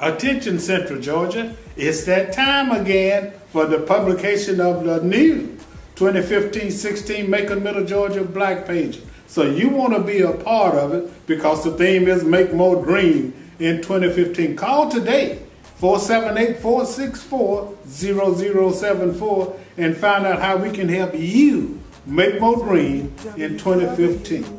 Attention Central Georgia, it's that time again for the publication of the new 2015-16 Macon Middle Georgia Black Page. So you want to be a part of it because the theme is Make More Green in 2015. Call today, 478-464-0074 and find out how we can help you make more green in 2015.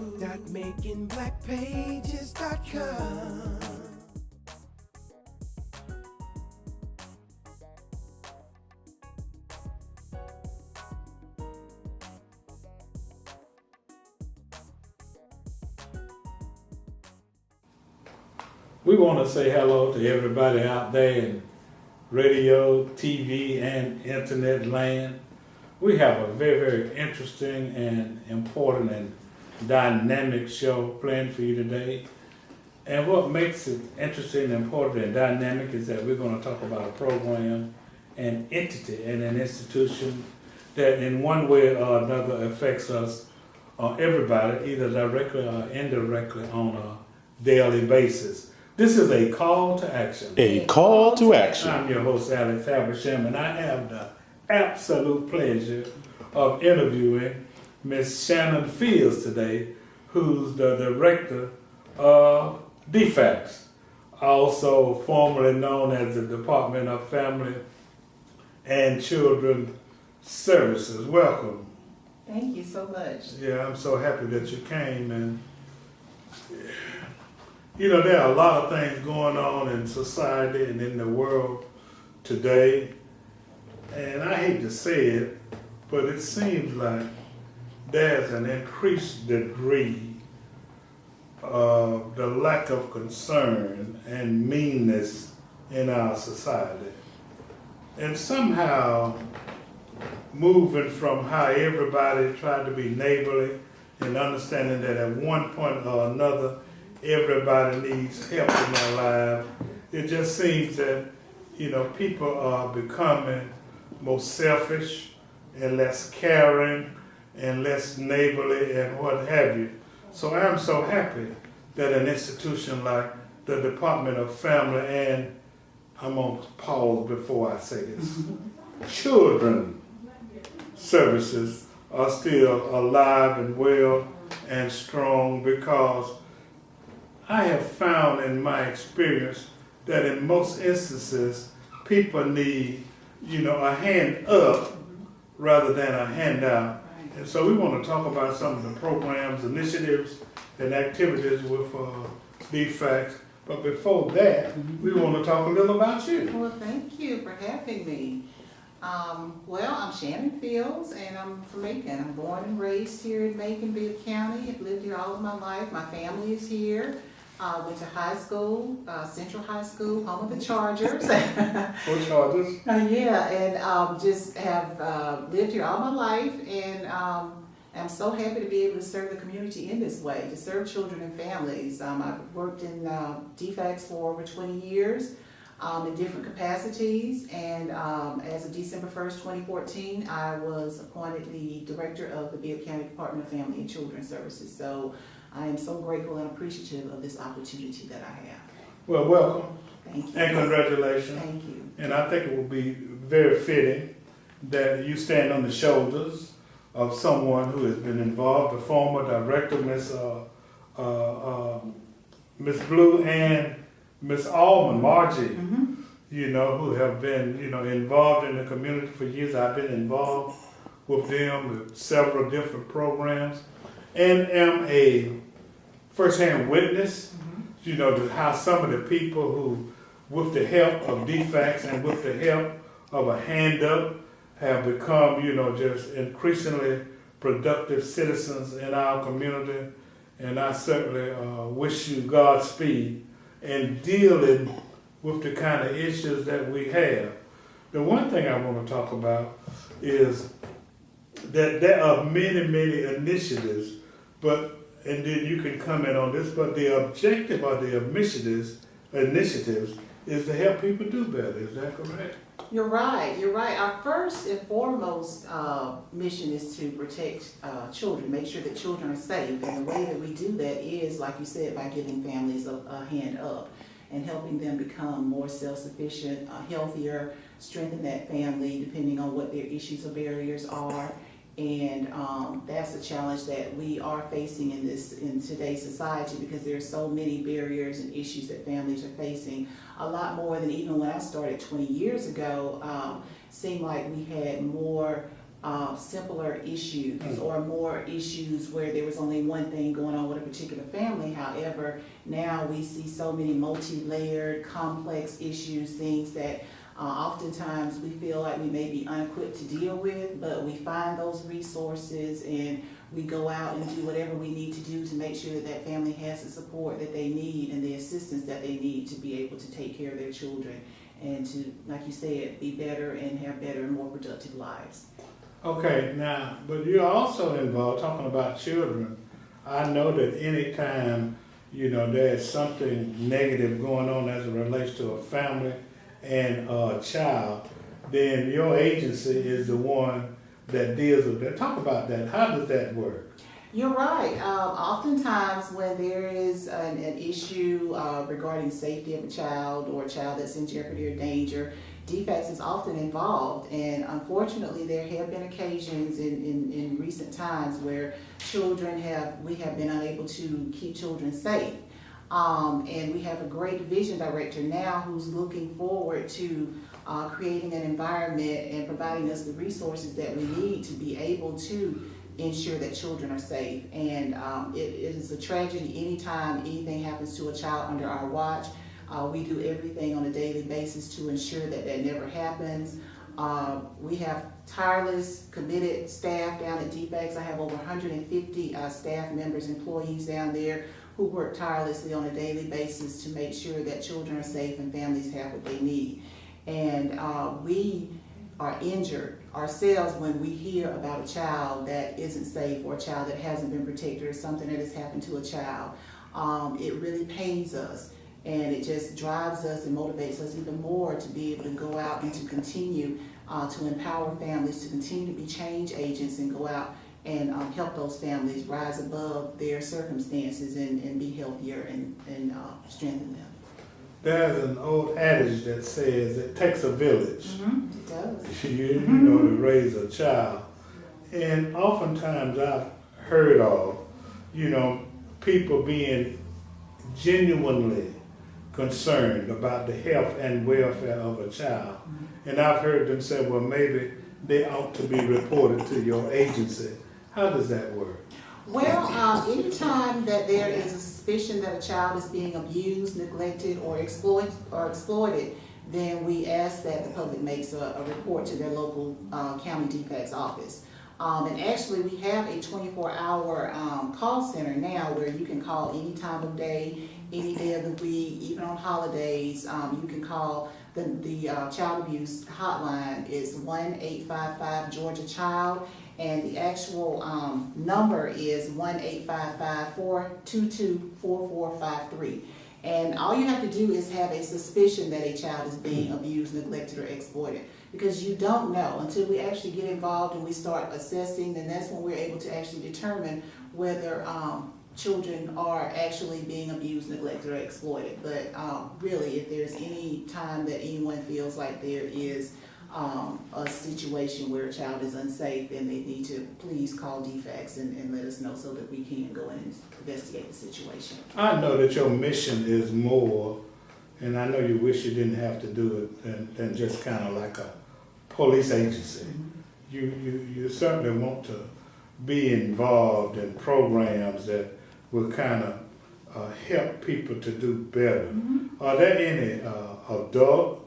We want to say hello to everybody out there in radio, TV, and internet land. We have a very, very interesting and important and dynamic show planned for you today. And what makes it interesting, important, and dynamic is that we're going to talk about a program, an entity, and an institution that in one way or another affects us, everybody, either directly or indirectly on a daily basis. This is a call to action. A call to action. I'm your host, Alex Habersham, and I have the absolute pleasure of interviewing Miss Shannon Fields today, who's the director of DFACS, also formerly known as the Department of Family and Children Services. Welcome. Thank you so much. Yeah, I'm so happy that you came. And you know, there are a lot of things going on in society and in the world today. And I hate to say it, but it seems like there's an increased degree of the lack of concern and meanness in our society. And somehow moving from how everybody tried to be neighborly and understanding that at one point or another, everybody needs help in their lives. It just seems that, you know, people are becoming more selfish and less caring and less neighborly and what have you. So I'm so happy that an institution like the Department of Family and, I'm going to pause before I say this, Children Services are still alive and well and strong, because I have found in my experience that in most instances, people need, you know, a hand up rather than a handout. And so we want to talk about some of the programs, initiatives, and activities with DFACS. But before that, we want to talk a little about you. Well, thank you for having me. Well, I'm Shannon Fields, and I'm from Macon. I'm born and raised here in Macon, Bibb County. I've lived here all of my life. My family is here. Went to high school, Central High School, home of the Chargers. For Chargers? Yeah, and just have lived here all my life, and I'm so happy to be able to serve the community in this way, to serve children and families. I've worked in DFACS for over 20 years in different capacities, and as of December 1st, 2014, I was appointed the Director of the Bibb County Department of Family and Children Services. So I am so grateful and appreciative of this opportunity that I have. Well, welcome. Thank you. And congratulations. Thank you. And I think it will be very fitting that you stand on the shoulders of someone who has been involved, the former director, Miss Blue, and Miss Allman, Margie, you know, who have been, you know, involved in the community for years. I've been involved with them with several different programs, and am a first-hand witness, you know, to how some of the people who, with the help of DFACS and with the help of a hand up, have become, you know, just increasingly productive citizens in our community. And I certainly wish you Godspeed in dealing with the kind of issues that we have. The one thing I want to talk about is that there are many, many initiatives, and then you can comment on this, but the objective of the initiatives is to help people do better. Is that correct? You're right. Our first and foremost mission is to protect children, make sure that children are safe. And the way that we do that is, like you said, by giving families a hand up. and helping them become more self-sufficient, healthier, strengthen that family depending on what their issues or barriers are. And that's a challenge that we are facing in today's society, because there are so many barriers and issues that families are facing, a lot more than even when I started 20 years ago. Seemed like we had more simpler issues, or more issues where there was only one thing going on with a particular family. However, now we see so many multi-layered, complex issues, things that oftentimes we feel like we may be unequipped to deal with, but we find those resources and we go out and do whatever we need to do to make sure that that family has the support that they need and the assistance that they need to be able to take care of their children and to, like you said, be better and have better and more productive lives. Okay, now, but you're also involved, talking about children. I know that anytime, there's something negative going on as it relates to a family and a child, then your agency is the one that deals with that. Talk about that. How does that work? You're right. Oftentimes when there is an issue regarding safety of a child, or a child that's in jeopardy or danger, DFACS is often involved. And unfortunately, there have been occasions in recent times where we have been unable to keep children safe. And we have a great division director now who's looking forward to creating an environment and providing us the resources that we need to be able to ensure that children are safe. And it is a tragedy anytime anything happens to a child under our watch. We do everything on a daily basis to ensure that that never happens. We have tireless, committed staff down at DFACS. I have over 150 staff members, employees down there who work tirelessly on a daily basis to make sure that children are safe and families have what they need. And we are injured ourselves when we hear about a child that isn't safe, or a child that hasn't been protected, or something that has happened to a child. It really pains us, and it just drives us and motivates us even more to be able to go out and to continue to empower families, to continue to be change agents and go out and help those families rise above their circumstances and be healthier and strengthen them. There's an old adage that says it takes a village. Mm-hmm. It does. To raise a child. And oftentimes I've heard of, people being genuinely concerned about the health and welfare of a child. Mm-hmm. And I've heard them say, well, maybe they ought to be reported to your agency. How does that work? Well, anytime that there is a suspicion that a child is being abused, neglected, or exploited, then we ask that the public makes a report to their local county DFACS office. And actually, we have a 24-hour call center now where you can call any time of day, any day of the week, even on holidays. You can call the child abuse hotline. Is 1-855-GEORGIA-CHILD. And the actual number is 1-855-422-4453. And all you have to do is have a suspicion that a child is being abused, neglected, or exploited. Because you don't know until we actually get involved and we start assessing, then that's when we're able to actually determine whether children are actually being abused, neglected, or exploited. But really, if there's any time that anyone feels like there is a situation where a child is unsafe, then they need to please call DFACS and let us know so that we can go in and investigate the situation. I know that your mission is more, and I know you wish you didn't have to do it than just kind of like a police agency. Mm-hmm. You certainly want to be involved in programs that will kind of help people to do better. Mm-hmm. Are there any adult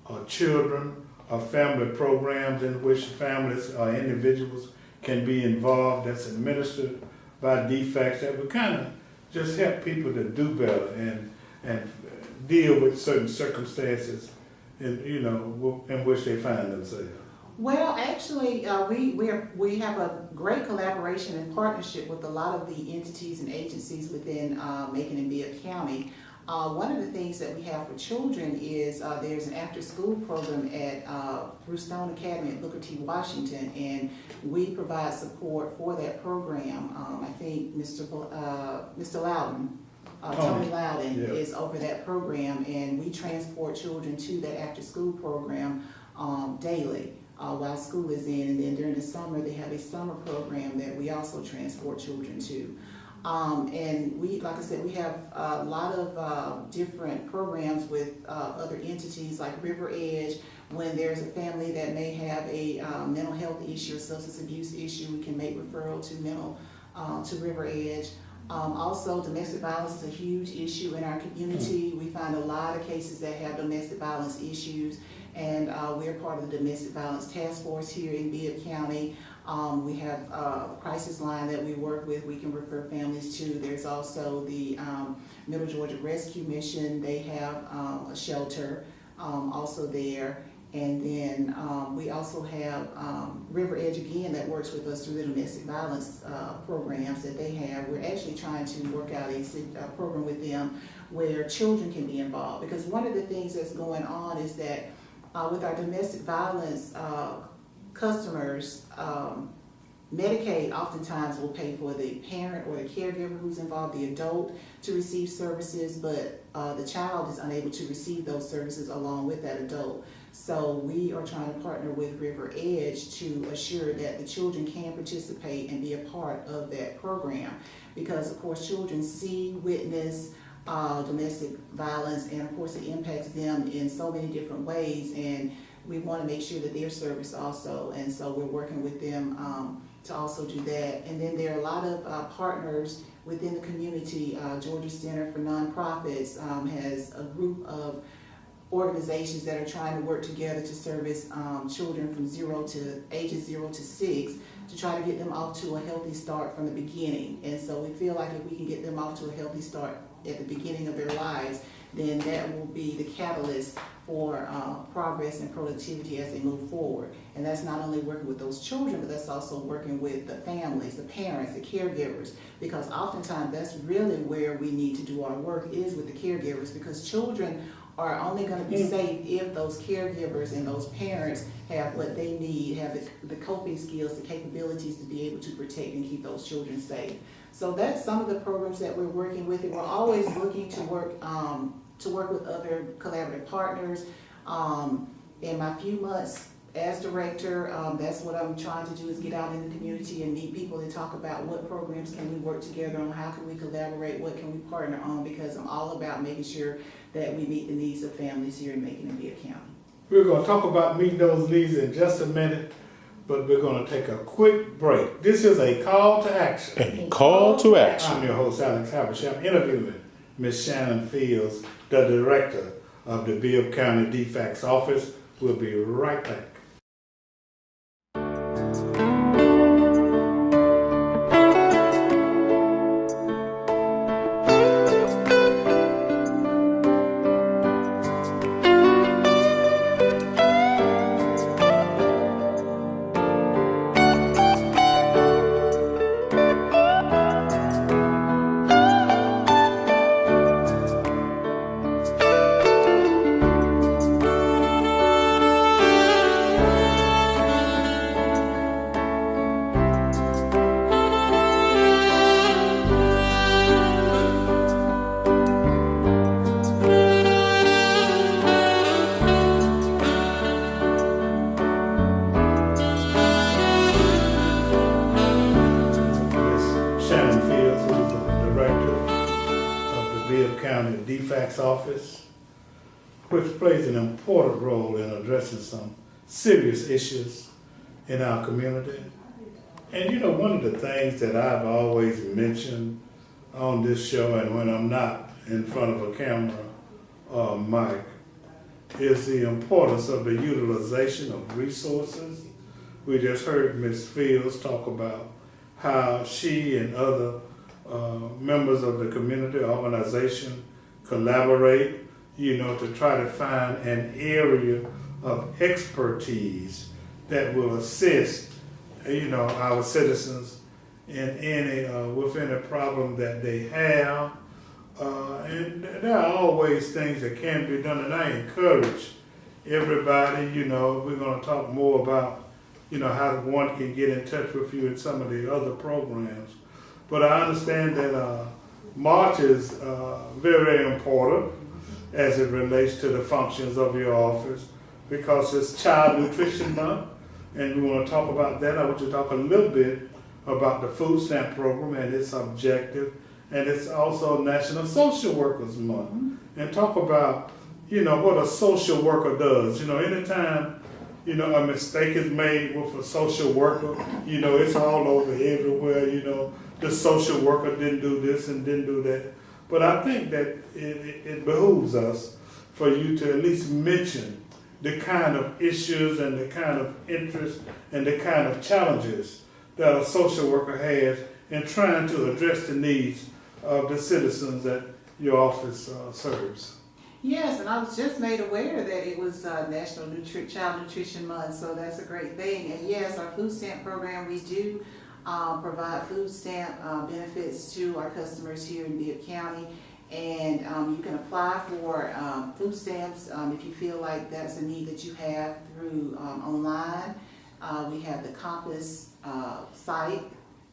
or children or family programs in which families or individuals can be involved that's administered by DFACS that would kind of just help people to do better and deal with certain circumstances in which they find themselves? Well, actually, we have a great collaboration and partnership with a lot of the entities and agencies within Macon and Bibb County. One of the things that we have for children is there's an after-school program at Bruce Stone Academy at Booker T. Washington, and we provide support for that program. I think Mr. Loudon Tony Loudon yeah. is over that program, and we transport children to that after-school program daily while school is in. And then during the summer, they have a summer program that we also transport children to. And we, like I said, we have a lot of different programs with other entities like River Edge. When there's a family that may have a mental health issue or substance abuse issue, we can make referral to River Edge. Also, domestic violence is a huge issue in our community. We find a lot of cases that have domestic violence issues, and we're part of the Domestic Violence Task Force here in Bibb County. We have a crisis line that we work with, we can refer families to. There's also the Middle Georgia Rescue Mission. They have a shelter also there. And then we also have River Edge again that works with us through the domestic violence programs that they have. We're actually trying to work out a program with them where children can be involved, because one of the things that's going on is that with our domestic violence customers, Medicaid oftentimes will pay for the parent or the caregiver who's involved, the adult, to receive services, but the child is unable to receive those services along with that adult. So we are trying to partner with River Edge to assure that the children can participate and be a part of that program, because of course children see, witness domestic violence, and of course it impacts them in so many different ways, and we want to make sure that they're serviced also, and so we're working with them to also do that. And then there are a lot of partners within the community. Georgia Center for Nonprofits has a group of organizations that are trying to work together to service children from ages 0 to 6, to try to get them off to a healthy start from the beginning. And so we feel like if we can get them off to a healthy start at the beginning of their lives, then that will be the catalyst for progress and productivity as they move forward. And that's not only working with those children, but that's also working with the families, the parents, the caregivers, because oftentimes that's really where we need to do our work, is with the caregivers, because children are only going to be safe if those caregivers and those parents have what they need, have the coping skills, the capabilities to be able to protect and keep those children safe. So that's some of the programs that we're working with, and we're always looking to work with other collaborative partners. In my few months as director, that's what I'm trying to do, is get out in the community and meet people and talk about what programs can we work together on, how can we collaborate, what can we partner on, because I'm all about making sure that we meet the needs of families here in Macon and Bibb County. We're going to talk about meeting those needs in just a minute, but we're going to take a quick break. This is a call to action. A call to action. I'm your host, Alex Habersham, interviewing Ms. Shannon Fields, the director of the Bibb County DFACS office. We'll be right back. DFACS office, which plays an important role in addressing some serious issues in our community. And you know, one of the things that I've always mentioned on this show, and when I'm not in front of a camera or mic, is the importance of the utilization of resources. We just heard Ms. Fields talk about how she and other members of the community organization collaborate, you know, to try to find an area of expertise that will assist, you know, our citizens in with any problem that they have. And there are always things that can be done, and I encourage everybody, you know, we're going to talk more about, you know, how one can get in touch with you in some of the other programs. But I understand that March is very, very important as it relates to the functions of your office because it's Child Nutrition Month, and we want to talk about that. I want you to talk a little bit about the food stamp program and its objective, and it's also National Social Workers Month, and talk about, what a social worker does. Anytime, a mistake is made with a social worker, it's all over everywhere, the social worker didn't do this and didn't do that. But I think that it behooves us for you to at least mention the kind of issues and the kind of interests and the kind of challenges that a social worker has in trying to address the needs of the citizens that your office serves. Yes, and I was just made aware that it was National Child Nutrition Month, so that's a great thing. And yes, our food stamp program, we do provide food stamp benefits to our customers here in Bibb County. And you can apply for food stamps if you feel like that's a need that you have through online. We have the Compass site.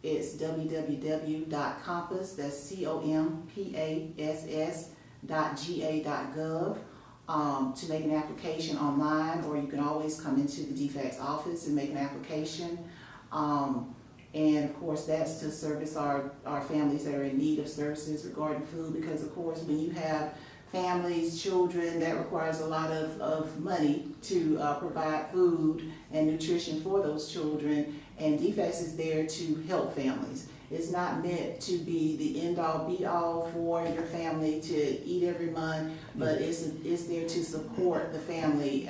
It's www.compass, that's compass.ga.gov to make an application online, or you can always come into the DFACS office and make an application. And of course, that's to service our families that are in need of services regarding food, because of course, when you have families, children, that requires a lot of money to provide food and nutrition for those children, and DFACS is there to help families. It's not meant to be the end-all, be-all for your family to eat every month, but it's there to support the family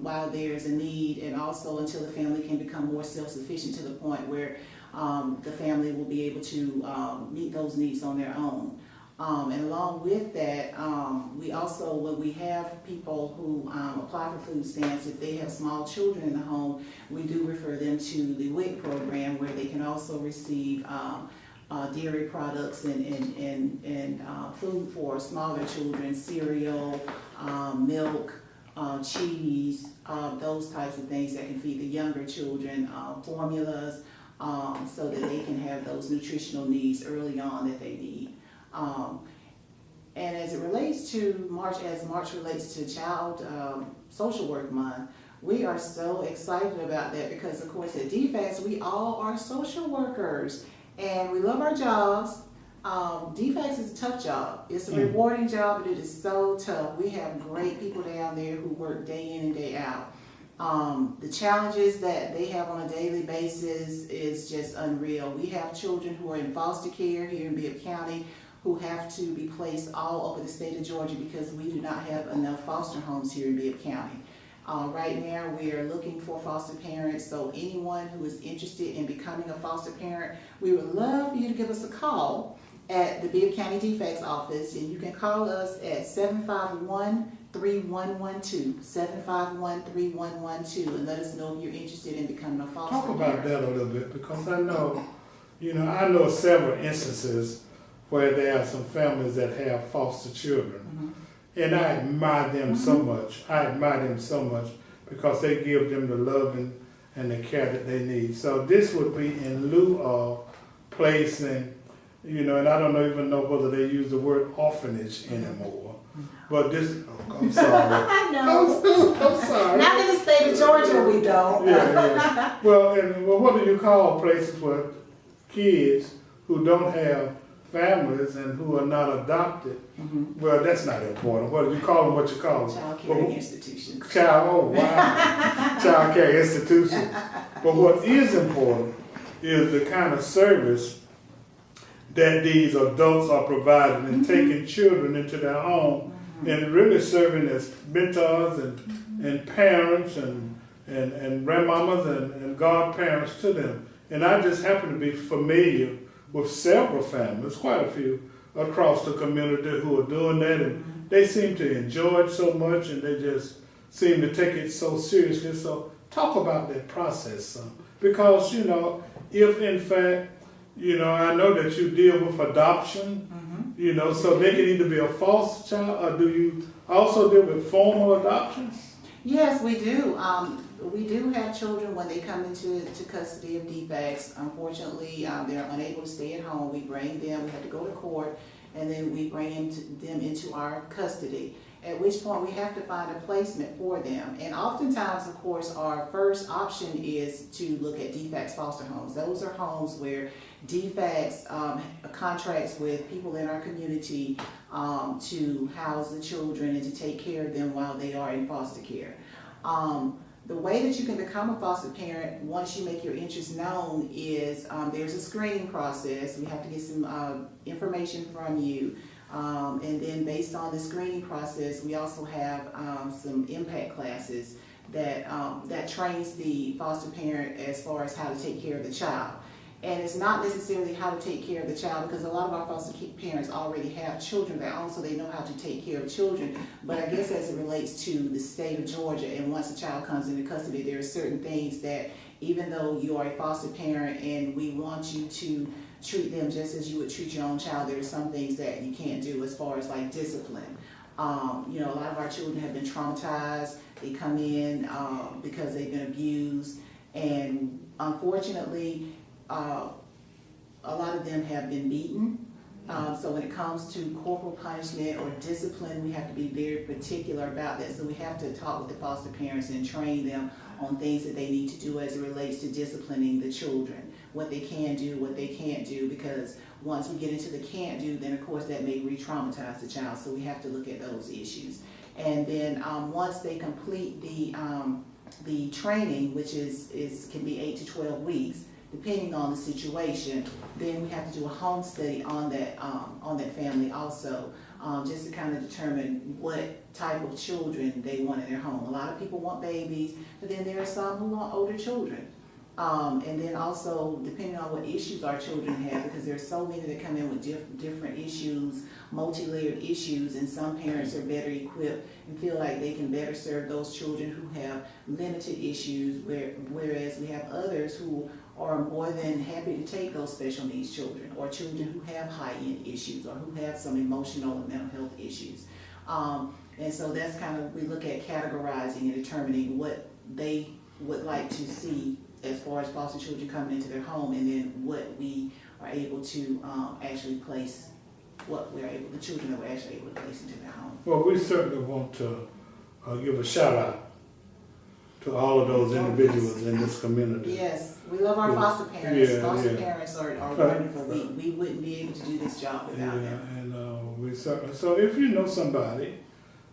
while there's a need, and also until the family can become more self-sufficient to the point where the family will be able to meet those needs on their own. And along with that, we also, when we have people who apply for food stamps, if they have small children in the home, we do refer them to the WIC program, where they can also receive dairy products and food for smaller children, cereal, milk, cheese, those types of things that can feed the younger children, formulas, so that they can have those nutritional needs early on that they need. And as it relates to March, as March relates to Child Social Work Month, we are so excited about that because, of course, at DFACS, we all are social workers and we love our jobs. DFACS is a tough job. It's a rewarding job, but it is so tough. We have great people down there who work day in and day out. The challenges that they have on a daily basis is just unreal. We have children who are in foster care here in Bibb County who have to be placed all over the state of Georgia because we do not have enough foster homes here in Bibb County. Right now we are looking for foster parents, so anyone who is interested in becoming a foster parent, we would love for you to give us a call at the Bibb County DFACS office, and you can call us at 751-3112, 751-3112, and let us know if you're interested in becoming a foster parent. Talk about that a little bit, because I know several instances where there are some families that have foster children, and I admire them so much. I admire them so much because they give them the love and the care that they need. So this would be in lieu of placing, and I don't even know whether they use the word orphanage anymore. But this, I'm sorry. I know. I'm sorry. Not in the state of Georgia, we don't. Yeah. Well, what do you call places where kids who don't have families and who are not adopted? Well, that's not important. What do you call them? What you call them? Child care institutions. Child care institutions. But what is important is the kind of service that these adults are providing and taking children into their home and really serving as mentors and parents and grandmamas and godparents to them. And I just happen to be familiar with several families, quite a few, across the community who are doing that, and they seem to enjoy it so much, and they just seem to take it so seriously. So talk about that process, because if in fact, I know that you deal with adoption, so they can either be a foster child, or do you also deal with formal adoptions? Yes, we do. We do have children when they come into custody of DFACS. Unfortunately, they're unable to stay at home. We bring them. We have to go to court and then we bring them into our custody, at which point we have to find a placement for them. And oftentimes, of course, our first option is to look at DFACS foster homes. Those are homes where DFACS contracts with people in our community to house the children and to take care of them while they are in foster care. The way that you can become a foster parent once you make your interest known is there's a screening process. We have to get some information from you. And then based on the screening process, we also have some impact classes that trains the foster parent as far as how to take care of the child. And it's not necessarily how to take care of the child, because a lot of our foster parents already have children of their own, so they know how to take care of children. But I guess as it relates to the state of Georgia, and once a child comes into custody, there are certain things that, even though you are a foster parent and we want you to treat them just as you would treat your own child, there are some things that you can't do as far as like discipline. A lot of our children have been traumatized. They come in because they've been abused, and unfortunately, a lot of them have been beaten. So when it comes to corporal punishment or discipline, we have to be very particular about that. So we have to talk with the foster parents and train them on things that they need to do as it relates to disciplining the children, what they can do, what they can't do, because once we get into the can't do, then of course that may re-traumatize the child. So we have to look at those issues. And then once they complete the training, which can be 8 to 12 weeks, depending on the situation, then we have to do a home study on that family also, just to kind of determine what type of children they want in their home. A lot of people want babies, but then there are some who want older children. And then also, depending on what issues our children have, because there's so many that come in with different issues, multi-layered issues, and some parents are better equipped and feel like they can better serve those children who have limited issues, whereas we have others who are more than happy to take those special needs children, or children who have high-end issues, or who have some emotional and mental health issues. And so that's kind of, we look at categorizing and determining what they would like to see as far as foster children coming into their home, and then what we are able to actually place, the children that we're actually able to place into their home. Well, we certainly want to give a shout out to all of those individuals in this community. Yes, we love our foster parents. Foster parents are wonderful. We wouldn't be able to do this job without them. And we certainly, so if you know somebody,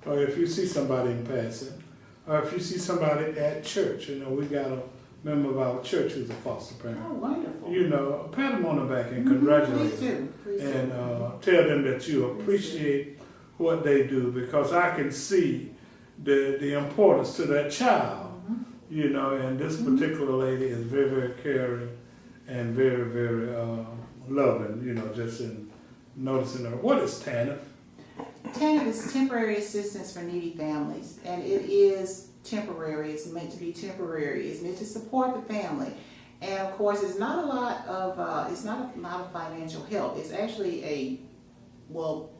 or if you see somebody in passing, or if you see somebody at church, we got a member of our church who's a foster parent. Oh, wonderful. Pat them on the back and congratulate them. Please do. And tell them that you appreciate what they do, because I can see the importance to that child. And this particular lady is very, very caring and very, very loving, just in noticing her. What is TANF? TANF is Temporary Assistance for Needy Families, and it is temporary. It's meant to be temporary. It's meant to support the family. And of course, it's not a lot of financial help. It's actually what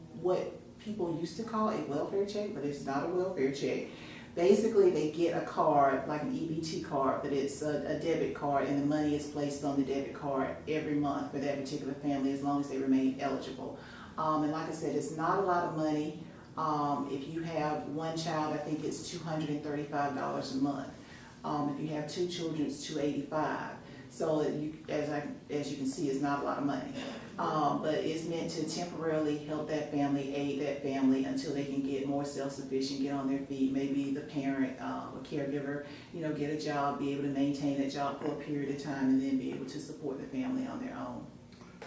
people used to call a welfare check, but it's not a welfare check. Basically, they get a card, like an EBT card, but it's a debit card, and the money is placed on the debit card every month for that particular family as long as they remain eligible. And like I said, it's not a lot of money. If you have one child, I think it's $235 a month. If you have two children, it's $285. So as you can see, it's not a lot of money. But it's meant to temporarily help that family, aid that family until they can get more self-sufficient, get on their feet. Maybe the parent or caregiver, get a job, be able to maintain that job for a period of time, and then be able to support the family on their own.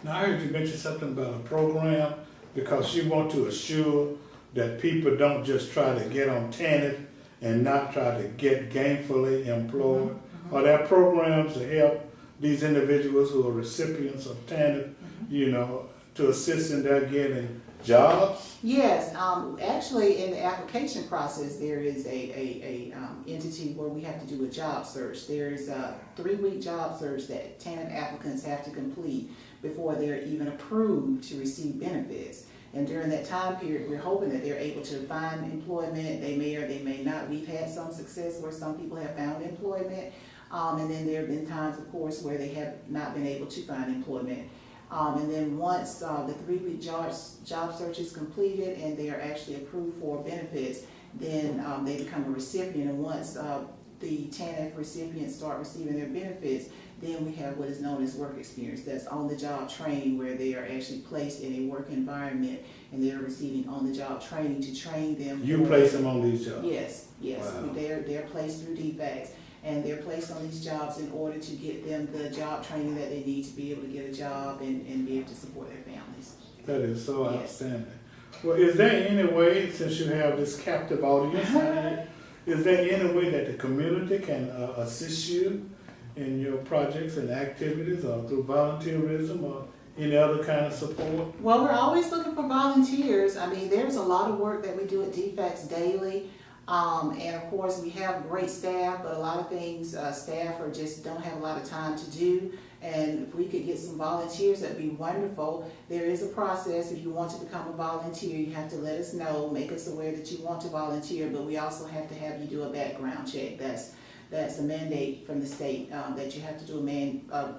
Now, I heard you mention something about a program, because you want to assure that people don't just try to get on TANF and not try to get gainfully employed. Mm-hmm. Are there programs to help these individuals who are recipients of TANF, to assist in their getting jobs? Yes, actually in the application process, there is a entity where we have to do a job search. There's a 3-week job search that TANF applicants have to complete before they're even approved to receive benefits. And during that time period, we're hoping that they're able to find employment. They may or they may not. We've had some success where some people have found employment. And then there have been times, of course, where they have not been able to find employment. And then once the 3-week job search is completed and they are actually approved for benefits, then they become a recipient. And once the TANF recipients start receiving their benefits, then we have what is known as work experience. That's on-the-job training, where they are actually placed in a work environment and they're receiving on-the-job training to train them. You place them on these jobs? Yes. Wow. They're placed through DFACS, and they're placed on these jobs in order to get them the job training that they need to be able to get a job and be able to support their families. That is so Yes. outstanding. Well, is there any way, since you have this captive audience, is there any way that the community can assist you in your projects and activities, or through volunteerism or any other kind of support? Well, we're always looking for volunteers. I mean, there's a lot of work that we do at DFACS daily. And of course, we have great staff, but a lot of things staff don't have a lot of time to do. And if we could get some volunteers, that'd be wonderful. There is a process. If you want to become a volunteer, you have to let us know, make us aware that you want to volunteer, but we also have to have you do a background check. That's a mandate from the state, that you have to do a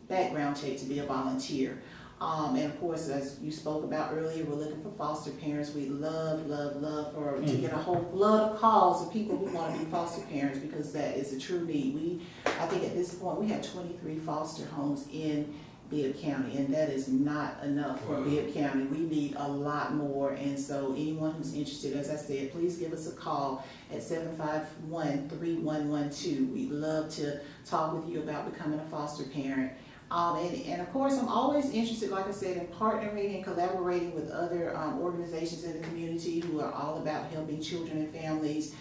background check to be a volunteer. And of course, as you spoke about earlier, we're looking for foster parents. We love to get a whole flood of calls of people who want to be foster parents, because that is a true need. I think at this point we have 23 foster homes in Bibb County, and that is not enough for Bibb County. We need a lot more, and so anyone who's interested, as I said, please give us a call at 751-3112. We'd love to talk with you about becoming a foster parent. And of course, I'm always interested, like I said, in partnering and collaborating with other organizations in the community who are all about helping children and families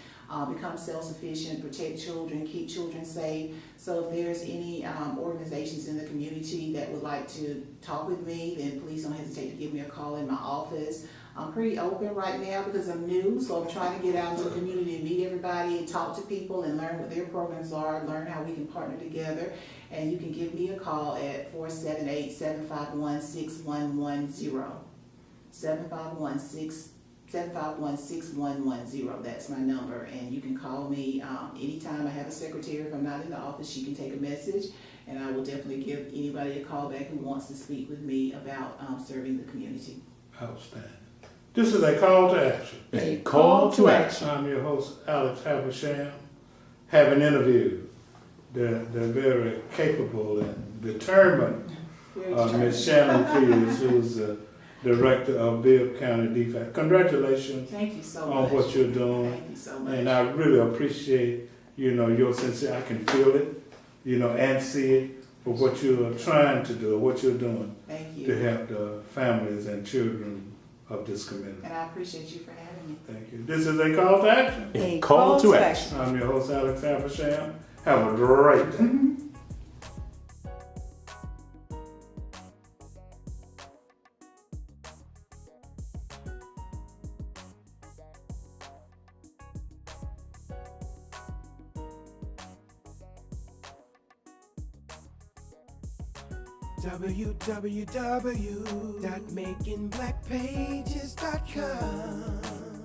become self-sufficient, protect children, keep children safe. So if there's any organizations in the community that would like to talk with me, then please don't hesitate to give me a call in my office. I'm pretty open right now because I'm new, so I'm trying to get out into the community and meet everybody and talk to people and learn what their programs are, learn how we can partner together. And you can give me a call at 478-751-6110. 751-6110. That's my number, and you can call me anytime. I have a secretary. If I'm not in the office, she can take a message, and I will definitely give anybody a call back who wants to speak with me about serving the community. Outstanding. This is a call to action. A call to action. I'm your host, Alex Habersham. Having interviewed the very capable and determined Ms. Shannon Fields, who's the director of Bibb County DFACS. Congratulations. Thank you so much on what you're doing. Thank you so much. And I really appreciate, your sincerity. I can feel it, and see it for what you're trying to do, what you're doing. Thank you. To help the families and children of this community. And I appreciate you for having me. Thank you. This is a call to action. A call to action. I'm your host, Alex Habersham. Have a great day. www.makingblackpages.com